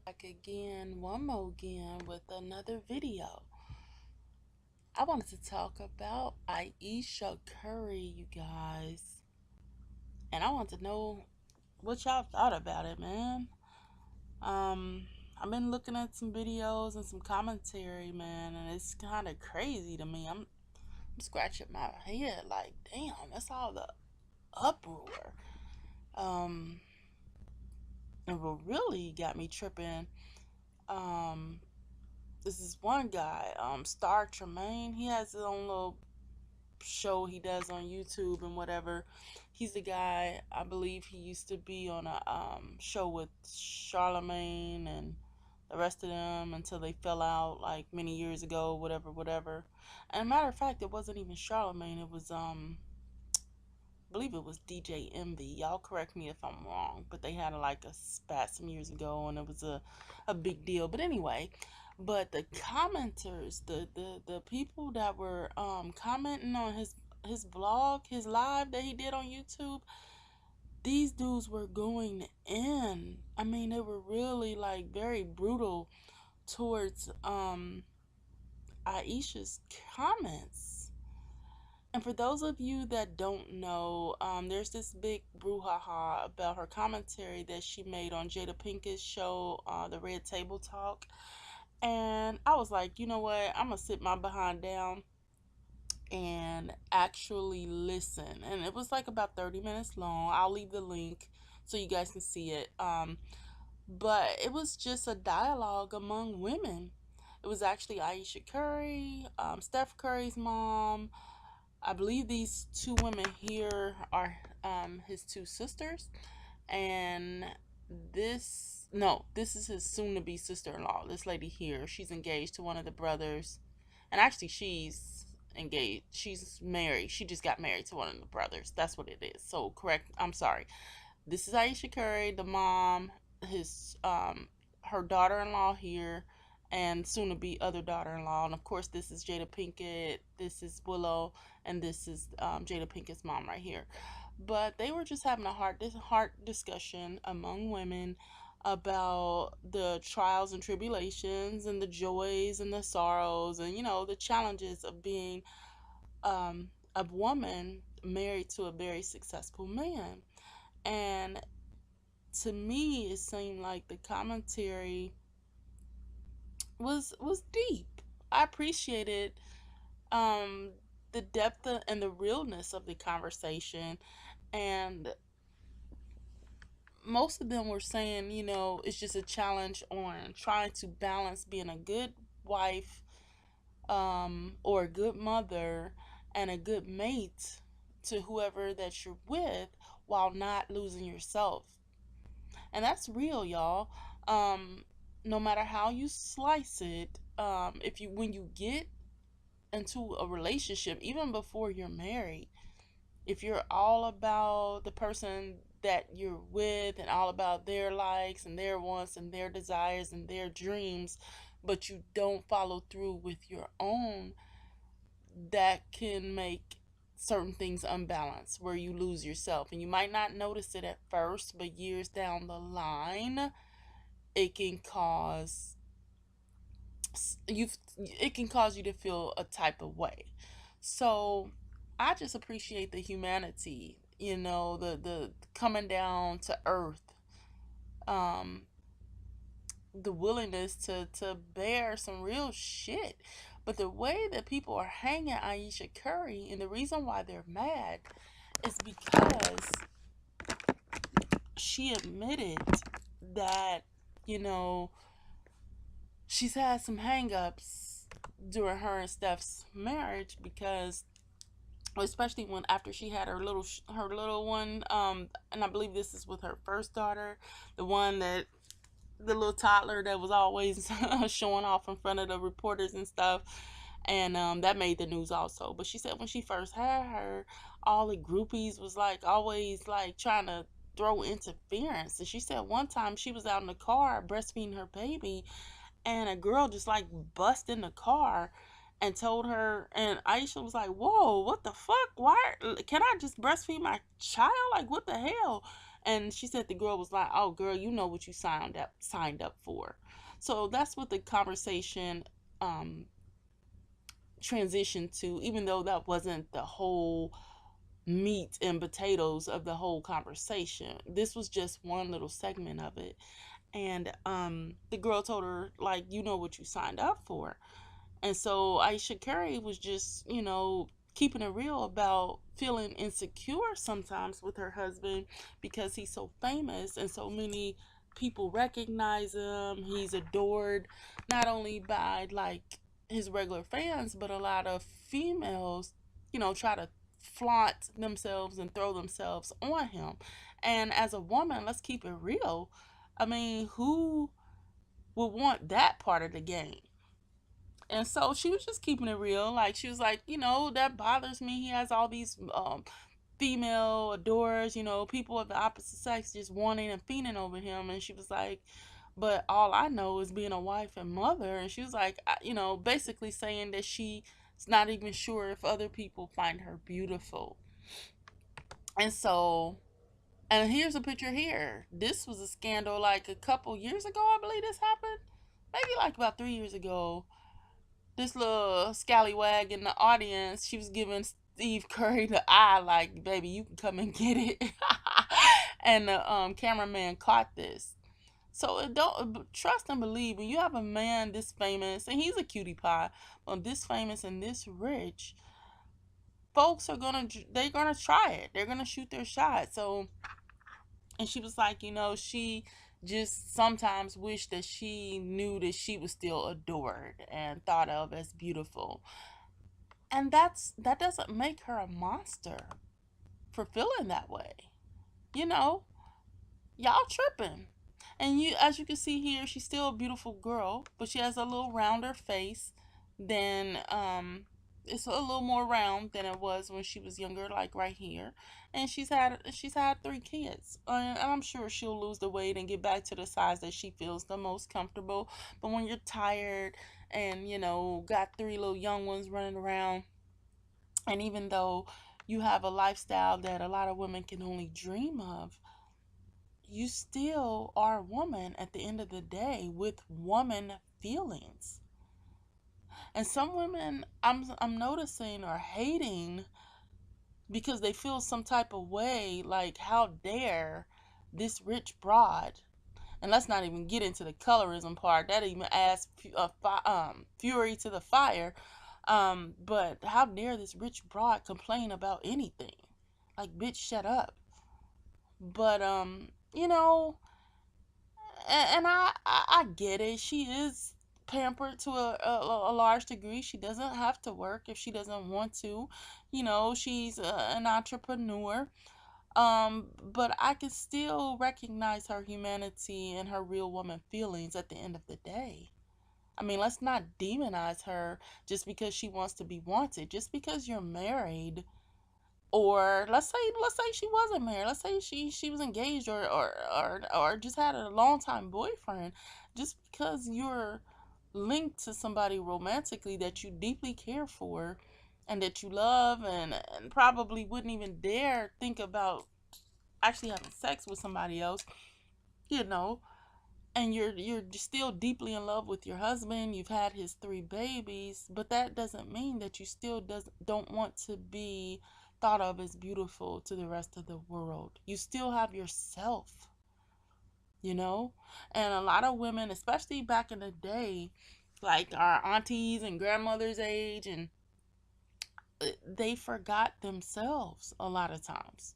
Back again, one more again with another video. I wanted to talk about Ayesha Curry, you guys. And I want to know what y'all thought about it, man. Um, I've been looking at some videos and some commentary, man, and it's kind of crazy to me. I'm scratching my head like, damn, that's all the uproar. Um, and what really got me tripping, um, this is one guy, Star Tremaine. He has his own little show he does on YouTube and whatever. He's the guy, I believe he used to be on a show with Charlemagne and the rest of them until they fell out like many years ago, whatever, whatever. And matter of fact, it wasn't even Charlemagne. It was I believe it was DJ Envy. Y'all correct me if I'm wrong, but they had like a spat some years ago, and it was a big deal. But anyway, but the commenters, the people that were commenting on his vlog, his live that he did on YouTube, these dudes were going in. I mean, they were really like very brutal towards Aisha's comments. And for those of you that don't know, there's this big brouhaha about her commentary that she made on Jada Pinkett's show, The Red Table Talk. And I was like, you know what? I'm going to sit my behind down and actually listen. And it was like about 30 minutes long. I'll leave the link so you guys can see it. But it was just a dialogue among women. It was actually Ayesha Curry, Steph Curry's mom. I believe these two women here are his two sisters, and this is his soon-to-be sister-in-law. This lady here, she's engaged to one of the brothers, and actually she's engaged. She's married. She just got married to one of the brothers. That's what it is. So correct. I'm sorry. This is Ayesha Curry, the mom, his her daughter-in-law here, and soon to be other daughter-in-law. And of course, this is Jada Pinkett, this is Willow, and this is Jada Pinkett's mom right here. But they were just having a heart discussion among women about the trials and tribulations and the joys and the sorrows and the challenges of being a woman married to a very successful man. And to me, it seemed like the commentary was deep. I appreciated um the depth and the realness of the conversation, and most of them were saying, it's just a challenge on trying to balance being a good wife, or a good mother and a good mate to whoever that you're with while not losing yourself. And that's real, y'all. No matter how you slice it, if you when you get into a relationship, even before you're married, if you're all about the person that you're with and all about their likes and their wants and their desires and their dreams, but you don't follow through with your own, that can make certain things unbalanced where you lose yourself. And you might not notice it at first, but years down the line, it can cause you it can cause you to feel a type of way. So I just appreciate the humanity, the coming down to earth, um, the willingness to bear some real shit. But the way that people are hanging Ayesha Curry, and the reason why they're mad is because she admitted that, you know, she's had some hangups during her and Steph's marriage, because especially when after she had her little one, and I believe this is with her first daughter, the one that the little toddler that was always showing off in front of the reporters and stuff. And that made the news also. But she said when she first had her, all the groupies was like always like trying to throw interference. And she said one time she was out in the car breastfeeding her baby, and a girl just like bust in the car and told her, and Aisha was like, whoa, what the fuck, why can't I just breastfeed my child, like what the hell? And she said the girl was like, "Oh, girl, you know what you signed up for." So that's what the conversation um, transitioned to, even though that wasn't the whole meat and potatoes of the whole conversation. This was just one little segment of it. And the girl told her, like, you know what you signed up for. And so Ayesha Curry was just, keeping it real about feeling insecure sometimes with her husband because he's so famous and so many people recognize him. He's adored not only by like his regular fans, but a lot of females, try to flaunt themselves and throw themselves on him. And as a woman, let's keep it real. I mean, who would want that part of the game? And so she was just keeping it real. Like, she was like, that bothers me. He has all these female adorers, people of the opposite sex just wanting and fiending over him. And she was like, but all I know is being a wife and mother. And she was like, basically saying that she's not even sure if other people find her beautiful. And so, and here's a picture here. This was a scandal like a couple years ago, I believe this happened. Maybe like about 3 years ago. This little scallywag in the audience, she was giving Steve Curry the eye, like, baby, you can come and get it. And the cameraman caught this. So it don't trust and believe when you have a man this famous, and he's a cutie pie, but this famous and this rich, folks are they're gonna try it. They're gonna shoot their shot. So, and she was like, she just sometimes wished that she knew that she was still adored and thought of as beautiful. And that doesn't make her a monster for feeling that way. You know, y'all tripping. And as you can see here, she's still a beautiful girl, but she has a little rounder face than it's a little more round than it was when she was younger, like right here. And she's had 3 kids, and I'm sure she'll lose the weight and get back to the size that she feels the most comfortable. But when you're tired and got 3 little young ones running around, and even though you have a lifestyle that a lot of women can only dream of, you still are a woman at the end of the day with woman feelings. And some women I'm noticing are hating because they feel some type of way, like, how dare this rich broad. And let's not even get into the colorism part. That even adds fury to the fire. But how dare this rich broad complain about anything? Like, bitch, shut up. But and I get it. She is pampered to a large degree. She doesn't have to work if she doesn't want to. She's an entrepreneur. But I can still recognize her humanity and her real woman feelings at the end of the day. I mean, let's not demonize her just because she wants to be wanted. Just because you're married, or let's say she wasn't married. Let's say she was engaged, or just had a long time boyfriend. Just because you're linked to somebody romantically that you deeply care for and that you love, and probably wouldn't even dare think about actually having sex with somebody else, you know, and you're still deeply in love with your husband. You've had his 3 babies, but that doesn't mean that you still don't want to be thought of as beautiful to the rest of the world. You still have yourself, you know. And a lot of women, especially back in the day, like our aunties and grandmothers age, and they forgot themselves a lot of times.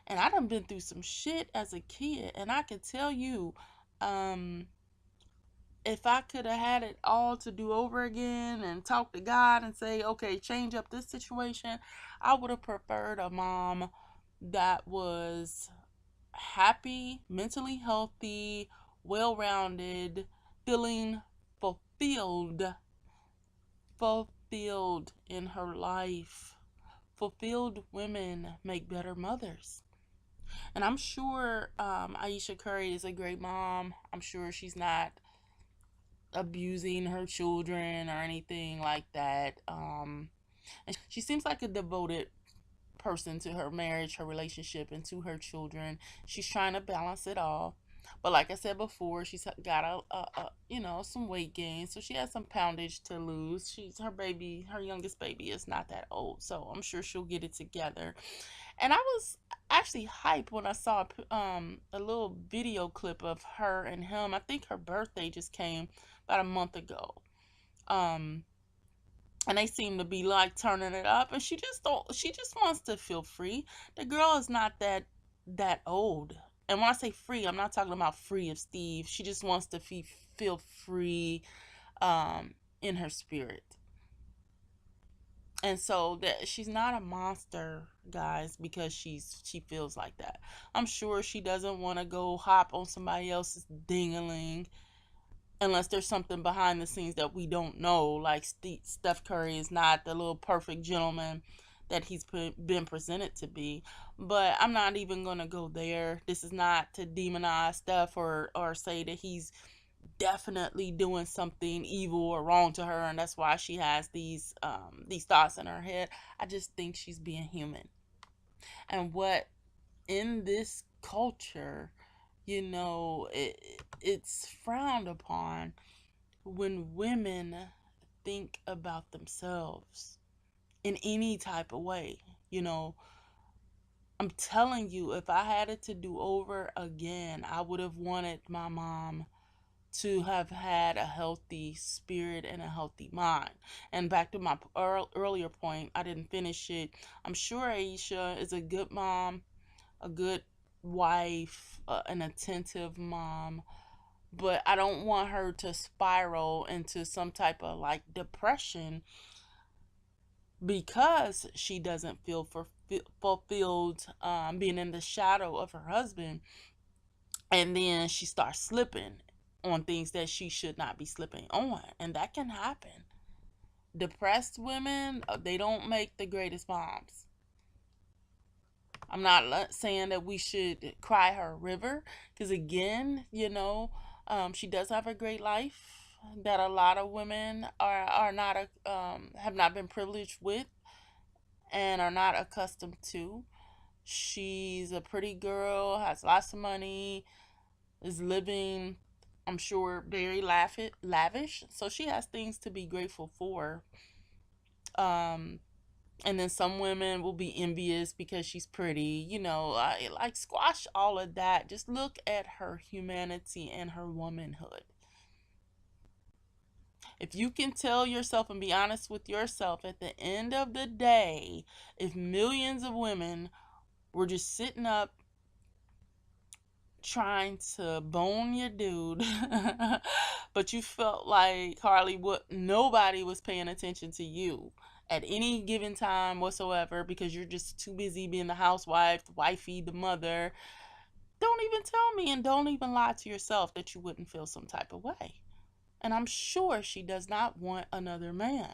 And I done been through some shit as a kid, and I can tell you, um, if I could have had it all to do over again and talk to God and say, okay, change up this situation, I would have preferred a mom that was happy, mentally healthy, well rounded, feeling fulfilled, fulfilled in her life. Fulfilled women make better mothers. And I'm sure Ayesha Curry is a great mom. I'm sure she's not abusing her children or anything like that. And she seems like a devoted person to her marriage, her relationship, and to her children. She's trying to balance it all. But like I said before, she's got some weight gain, so she has some poundage to lose. She's her baby, her youngest baby is not that old, so I'm sure she'll get it together. And I was actually hyped when I saw a little video clip of her and him. I think her birthday just came about a month ago. Um, and they seem to be like turning it up, and she just wants to feel free. The girl is not that old. And when I say free, I'm not talking about free of Steve. She just wants to feel free in her spirit. And so that she's not a monster, guys, because she feels like that. I'm sure she doesn't want to go hop on somebody else's dingaling unless there's something behind the scenes that we don't know, like Steph Curry is not the little perfect gentleman that he's been presented to be. But I'm not even going to go there. This is not to demonize Steph or say that he's definitely doing something evil or wrong to her, and that's why she has these thoughts in her head. I just think she's being human. And what in this culture, it's frowned upon when women think about themselves in any type of way. You know, I'm telling you, if I had it to do over again, I would have wanted my mom to have had a healthy spirit and a healthy mind. And back to my earlier point, I didn't finish it. I'm sure Ayesha is a good mom, a good wife, an attentive mom, but I don't want her to spiral into some type of like depression because she doesn't feel fulfilled being in the shadow of her husband, and then she starts slipping on things that she should not be slipping on, and that can happen. Depressed women, they don't make the greatest moms. I'm not saying that we should cry her a river, because again, she does have a great life that a lot of women are not have not been privileged with and are not accustomed to. She's a pretty girl, has lots of money, is living, I'm sure, very lavish. So she has things to be grateful for. Um, and then some women will be envious because she's pretty. Like squash all of that. Just look at her humanity and her womanhood. If you can tell yourself and be honest with yourself, at the end of the day, if millions of women were just sitting up trying to bone your dude, but you felt like hardly nobody was paying attention to you at any given time whatsoever because you're just too busy being the housewife, the wifey, the mother, don't even tell me and don't even lie to yourself that you wouldn't feel some type of way. And I'm sure she does not want another man.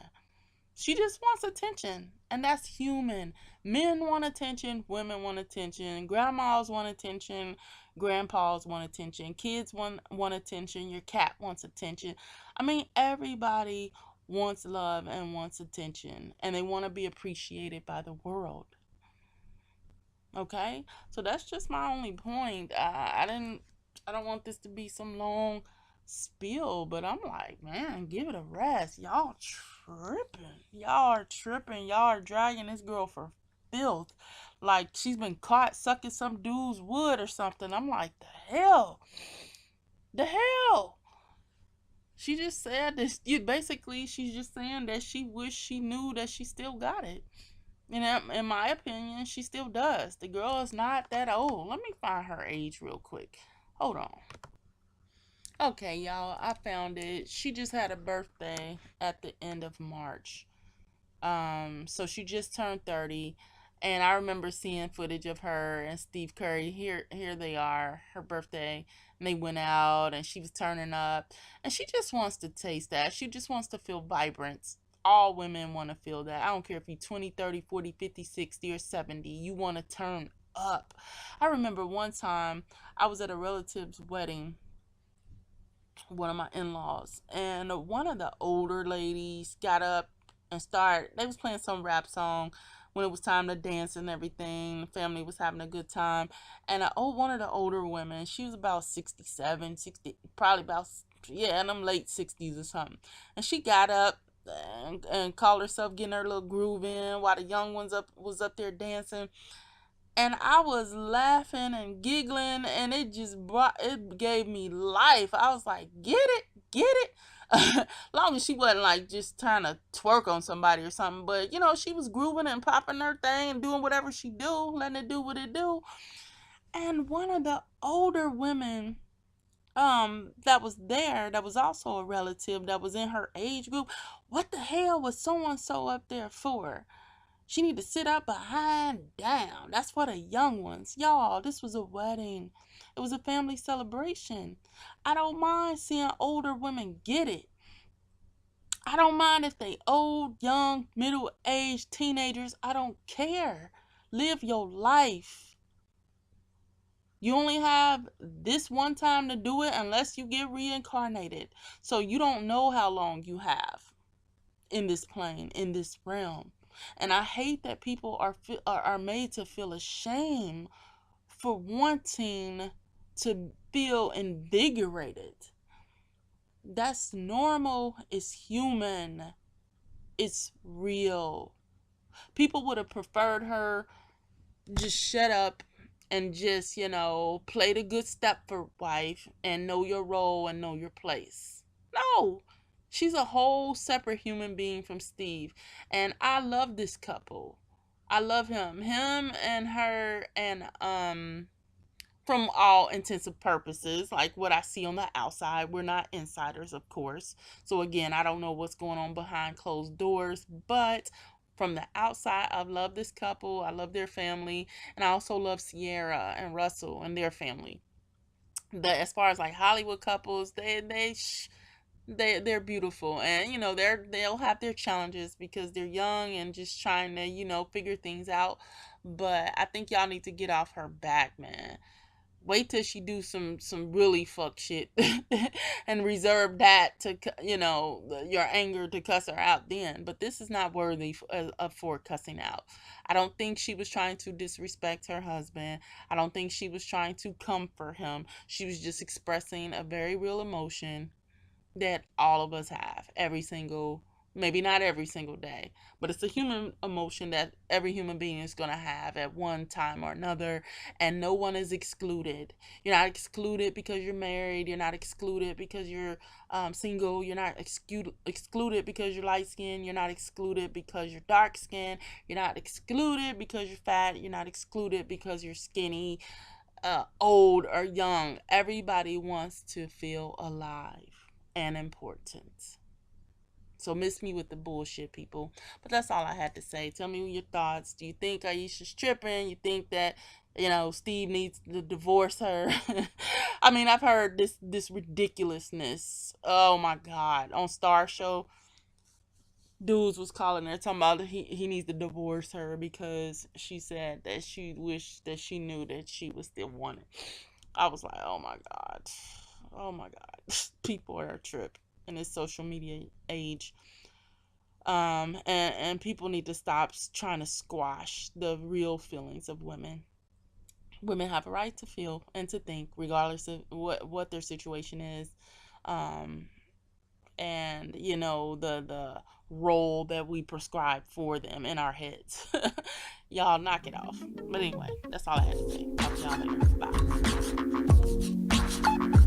She just wants attention, and that's human. Men want attention, women want attention, grandmas want attention, grandpas want attention, kids want attention, your cat wants attention. I mean, everybody wants love and wants attention, and they want to be appreciated by the world. Okay? So that's just my only point. I don't want this to be some long spill, but I'm like, man, give it a rest. Y'all tripping. Y'all are tripping. Y'all are dragging this girl for filth. Like she's been caught sucking some dude's wood or something. I'm like, the hell? The hell? She just said this. Basically, she's just saying that she wished she knew that she still got it. And in my opinion, she still does. The girl is not that old. Let me find her age real quick. Hold on. Okay, y'all, I found it. She just had a birthday at the end of March. So she just turned 30, and I remember seeing footage of her and Steve Curry. Here they are, her birthday, and they went out, and she was turning up, and she just wants to taste that. She just wants to feel vibrant. All women want to feel that. I don't care if you're 20, 30, 40, 50, 60, or 70. You want to turn up. I remember one time I was at a relative's wedding, one of my in-laws, and one of the older ladies got up and started, they was playing some rap song, when it was time to dance and everything. The family was having a good time. And one of the older women, she was about 67, 60, probably about, yeah, in them late 60s or something. And she got up and called herself getting her little groove in while the young ones was up there dancing. And I was laughing and giggling, and it gave me life. I was like, get it, get it. Long as she wasn't like just trying to twerk on somebody or something, but she was grooving and popping her thing and doing whatever she do, letting it do what it do. And one of the older women that was there, that was also a relative that was in her age group, what the hell was so and so up there for? She need to sit up behind down. That's for the young ones. Y'all, this was a wedding. It was a family celebration. I don't mind seeing older women get it. I don't mind if they old, young, middle-aged, teenagers. I don't care. Live your life. You only have this one time to do it unless you get reincarnated. So you don't know how long you have in this plane, in this realm. And I hate that people are made to feel ashamed for wanting to feel invigorated. That's normal. It's human. It's real. People would have preferred her just shut up and just, play the good step for wife and know your role and know your place. No, she's a whole separate human being from Steve. And I love this couple. I love him. Him and her, and from all intents and purposes, like what I see on the outside. We're not insiders, of course. So again, I don't know what's going on behind closed doors, but from the outside, I love this couple. I love their family. And I also love Sierra and Russell and their family. As far as like Hollywood couples, they're beautiful, and they'll have their challenges because they're young and just trying to figure things out. But I think y'all need to get off her back, man. Wait till she do some really fuck shit and reserve that to your anger to cuss her out then. But this is not worthy for cussing out. I don't think she was trying to disrespect her husband. I don't think she was trying to comfort him. She was just expressing a very real emotion that all of us have every single, maybe not every single day, but it's a human emotion that every human being is going to have at one time or another. And no one is excluded. You're not excluded because you're married. You're not excluded because you're single. You're not excluded because you're light skinned. You're not excluded because you're dark skinned. You're not excluded because you're fat. You're not excluded because you're skinny, old or young. Everybody wants to feel alive and important. So miss me with the bullshit, people. But that's all I had to say. Tell me your thoughts. Do you think Ayesha's tripping? You think that Steve needs to divorce her? I mean, I've heard this ridiculousness. Oh my God, on Star Show, dudes was calling her talking about he needs to divorce her because she said that she wished that she knew that she was still wanted. I was like, oh my God. Oh my God. People are a trip in this social media age. And people need to stop trying to squash the real feelings of women. Women have a right to feel and to think regardless of what their situation is. And the role that we prescribe for them in our heads. Y'all knock it off. But anyway, that's all I had to say. Talk to y'all later. Bye.